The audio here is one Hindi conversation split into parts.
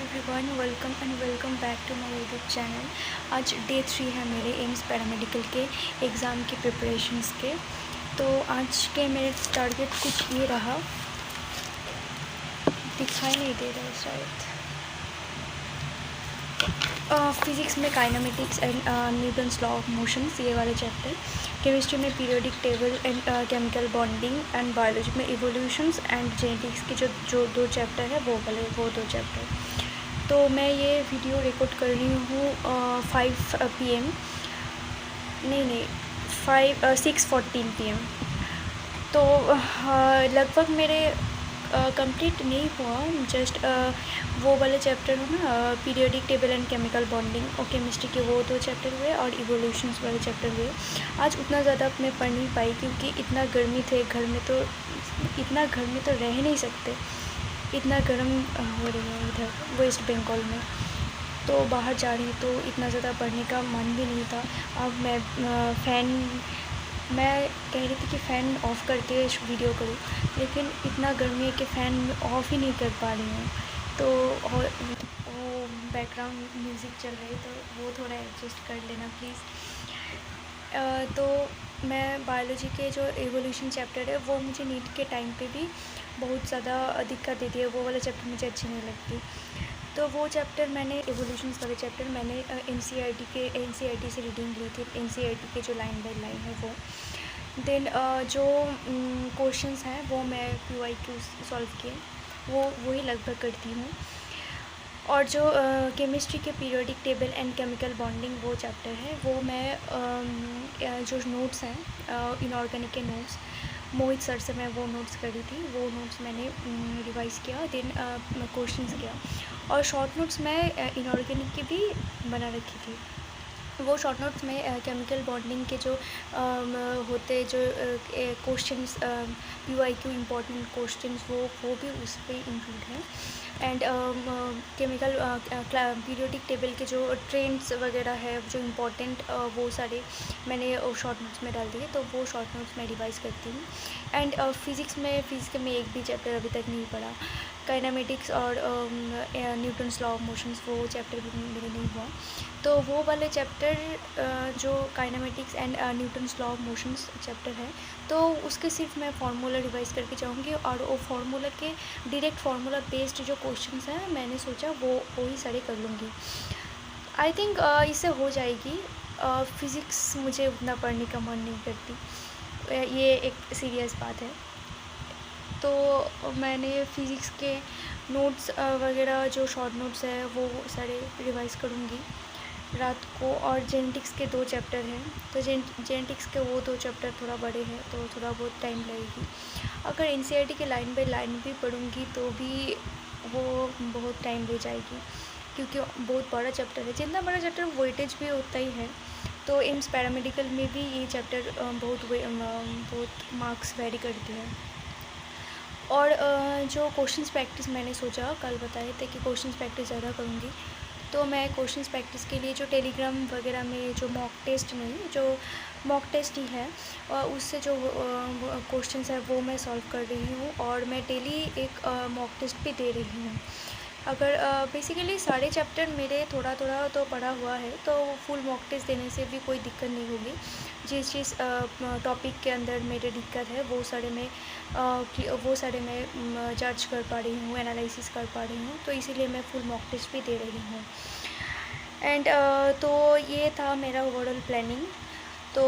Everyone, welcome back to my YouTube channel. आज डे 3 है मेरे एम्स पैरामेडिकल के एग्ज़ाम के प्रिपरेशंस के। तो आज के मेरे टारगेट कुछ ये रहा, दिखाई नहीं दे रहा है शायद। फिज़िक्स में kinematics and Newton's law of motions, ये वाले चैप्टर। केमिस्ट्री में periodic table and chemical bonding and biology में इवोल्यूशंस एंड जेनेटिक्स के जो दो चैप्टर है वो दो चैप्टर। तो मैं ये वीडियो रिकॉर्ड कर रही हूँ 5 PM, नहीं 6:14 PM। तो लगभग मेरे कंप्लीट नहीं हुआ, जस्ट वो वाले चैप्टर हो ना, periodic table and chemical bonding और केमिस्ट्री के वो दो चैप्टर हुए और इवोल्यूशंस वाले चैप्टर हुए। आज उतना ज़्यादा मैं पढ़ नहीं पाई क्योंकि इतना गर्मी थे घर में, तो इतना घर में तो रह नहीं सकते, इतना गर्म हो रही है इधर वेस्ट बंगाल में। तो बाहर जा रही तो इतना ज़्यादा पढ़ने का मन भी नहीं था। अब मैं कह रही थी कि फ़ैन ऑफ़ करके वीडियो करूँ, लेकिन इतना गर्मी है कि फ़ैन ऑफ़ ही नहीं कर पा रही हूँ। तो वो बैकग्राउंड म्यूज़िक चल रही है, तो वो थोड़ा एडजस्ट कर लेना प्लीज़। तो मैं बायोलॉजी के जो एवोल्यूशन चैप्टर है वो मुझे नीट के टाइम पे भी बहुत ज़्यादा दिक्कत देती है, वो वाला चैप्टर मुझे अच्छी नहीं लगती। तो वो चैप्टर मैंने एवोल्यूशंस वाले चैप्टर मैंने एनसीईआरटी से रीडिंग ली थी। एनसीईआरटी के जो लाइन बाय लाइन है वो, देन जो क्वेश्चंस हैं वो मैं QIQ सॉल्व किए, वही लगभग करती हूँ। और जो केमिस्ट्री के periodic table and chemical bonding वो चैप्टर है, वो मैं जो नोट्स हैं इनऑर्गेनिक के नोट्स, मोहित सर से मैं वो नोट्स करी थी, वो नोट्स मैंने रिवाइज़ किया, देन क्वेश्चंस किया। और शॉर्ट नोट्स मैं इनऑर्गेनिक की भी बना रखी थी। वो शॉर्ट नोट्स में केमिकल बॉन्डिंग के जो होते जो क्वेश्चंस, QIQ इम्पॉर्टेंट क्वेश्चंस, वो भी उस पर इंक्लूड है। एंड केमिकल पीरियोडिक टेबल के जो ट्रेंड्स वगैरह है जो इम्पोर्टेंट, वो सारे मैंने शॉर्ट नोट्स में डाल दिए, तो वो शॉर्ट नोट्स मैं रिवाइज़ करती हूँ। एंड फिज़िक्स में एक भी चैप्टर अभी तक नहीं पढ़ा। काइनेमेटिक्स और न्यूटन्स लॉ ऑफ मोशंस, वो चैप्टर भी मेरे नहीं हुआ। तो वो वाले चैप्टर जो kinematics and Newton's law of motions chapter है, तो उसके सिर्फ मैं फार्मूला रिवाइज़ करके जाऊँगी, और वो फार्मूला के डायरेक्ट फार्मूला बेस्ड जो क्वेश्चंस हैं मैंने सोचा वो ही सारे कर लूँगी। आई थिंक इससे हो जाएगी। फ़िज़िक्स मुझे उतना पढ़ने का मन नहीं करती, ये एक सीरियस बात है। तो मैंने फ़िज़िक्स के नोट्स वगैरह जो शॉर्ट नोट्स है वो सारे रिवाइज़ करूँगी रात को। और जेनेटिक्स के 2 चैप्टर हैं, तो जेनेटिक्स के वो 2 चैप्टर थोड़ा बड़े हैं, तो थोड़ा बहुत टाइम लगेगी। अगर एनसीईआरटी के लाइन बाय लाइन भी पढ़ूँगी तो भी वो बहुत टाइम ले जाएगी, क्योंकि बहुत बड़ा चैप्टर है। जितना बड़ा चैप्टर वेटेज भी होता ही है, तो एम्स पैरामेडिकल में भी ये चैप्टर बहुत मार्क्स वेरी करते हैं। और जो क्वेश्चंस प्रैक्टिस मैंने सोचा, कल बताए थे कि क्वेश्चंस प्रैक्टिस ज़्यादा करूँगी, तो मैं क्वेश्चंस प्रैक्टिस के लिए जो टेलीग्राम वगैरह में जो मॉक टेस्ट ही है, उससे जो क्वेश्चंस है वो मैं सॉल्व कर रही हूँ, और मैं डेली एक मॉक टेस्ट भी दे रही हूँ। अगर बेसिकली सारे चैप्टर मेरे थोड़ा थोड़ा तो पढ़ा हुआ है, तो फुल मॉक टेस्ट देने से भी कोई दिक्कत नहीं होगी। जिस टॉपिक के अंदर मेरे दिक्कत है वो सारे मैं जज कर पा रही हूँ, एनालिसिस कर पा रही हूँ, तो इसीलिए मैं फुल मॉक टेस्ट भी दे रही हूँ। एंड तो ये था मेरा ओवरऑल प्लानिंग। तो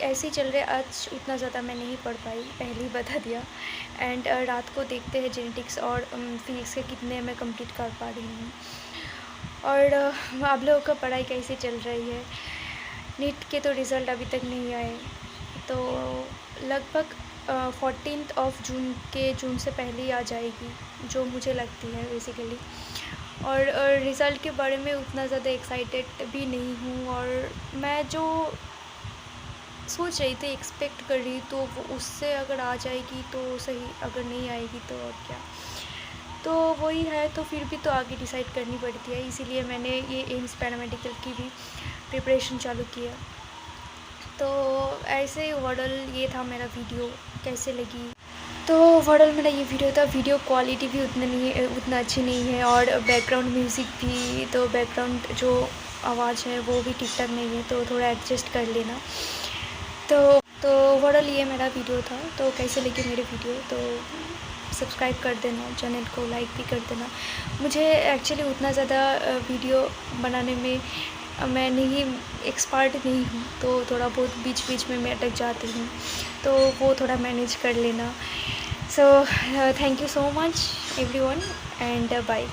ऐसे ही चल रहे, आज उतना ज़्यादा मैं नहीं पढ़ पाई, पहले ही बता दिया। एंड रात को देखते हैं जेनेटिक्स और फिज़िक्स के कितने मैं कंप्लीट कर पा रही हूँ। और आप लोगों का पढ़ाई कैसे चल रही है? नीट के तो रिज़ल्ट अभी तक नहीं आए, तो लगभग 14 जून से पहले ही आ जाएगी, जो मुझे लगती है बेसिकली। और रिज़ल्ट के बारे में उतना ज़्यादा एक्साइटेड भी नहीं हूँ, और मैं जो सोच रही थी, एक्सपेक्ट कर रही, तो वो उससे अगर आ जाएगी तो सही, अगर नहीं आएगी तो और क्या। तो वही है, तो फिर भी तो आगे डिसाइड करनी पड़ती है, इसीलिए मैंने ये एम्स पैरामेडिकल की भी प्रिपरेशन चालू किया। तो ऐसे ओवरऑल ये था मेरा वीडियो, कैसे लगी तो ओवरऑल मेरा ये वीडियो था। वीडियो क्वालिटी भी उतना अच्छी नहीं है, और बैकग्राउंड म्यूज़िक भी, तो बैकग्राउंड जो आवाज़ है वो भी ठीक ठाक नहीं है, तो थोड़ा एडजस्ट कर लेना। तो ओवरऑल ये मेरा वीडियो था। तो कैसे लगी मेरी वीडियो, तो सब्सक्राइब कर देना, चैनल को लाइक भी कर देना। मुझे एक्चुअली उतना ज़्यादा वीडियो बनाने में मैं नहीं एक्सपर्ट नहीं हूँ, तो थोड़ा बहुत बीच बीच में मैं अटक जाती हूँ, तो वो थोड़ा मैनेज कर लेना। So thank you so much everyone, and bye.